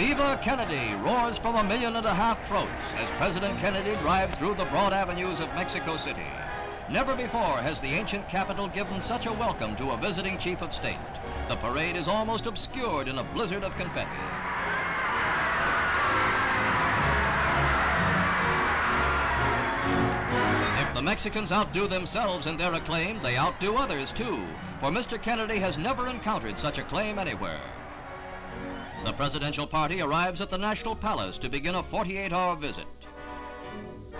Viva Kennedy roars from 1.5 million throats as President Kennedy drives through the broad avenues of Mexico City. Never before has the ancient capital given such a welcome to a visiting chief of state. The parade is almost obscured in a blizzard of confetti. If the Mexicans outdo themselves in their acclaim, they outdo others too, for Mr. Kennedy has never encountered such acclaim anywhere. The presidential party arrives at the National Palace to begin a 48-hour visit.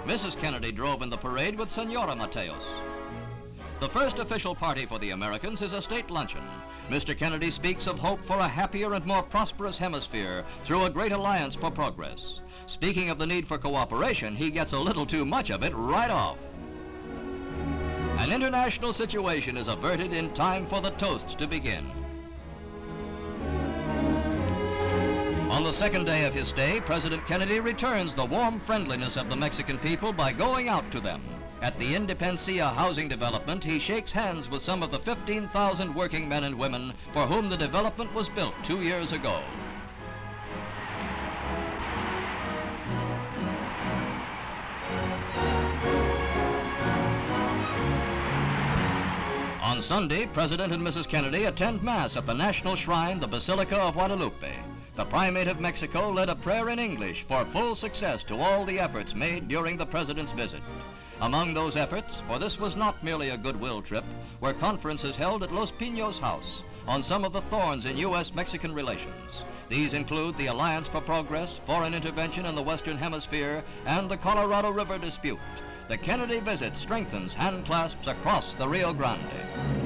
Mrs. Kennedy drove in the parade with Senora Mateos. The first official party for the Americans is a state luncheon. Mr. Kennedy speaks of hope for a happier and more prosperous hemisphere through a great alliance for progress. Speaking of the need for cooperation, he gets a little too much of it right off. An international situation is averted in time for the toasts to begin. On the second day of his stay, President Kennedy returns the warm friendliness of the Mexican people by going out to them. At the Indepencia housing development, he shakes hands with some of the 15,000 working men and women for whom the development was built 2 years ago. On Sunday, President and Mrs. Kennedy attend Mass at the national shrine, the Basilica of Guadalupe. The Primate of Mexico led a prayer in English for full success to all the efforts made during the President's visit. Among those efforts, for this was not merely a goodwill trip, were conferences held at Pinos House on some of the thorns in U.S.-Mexican relations. These include the Alliance for Progress, foreign intervention in the Western Hemisphere, and the Colorado River dispute. The Kennedy visit strengthens hand clasps across the Rio Grande.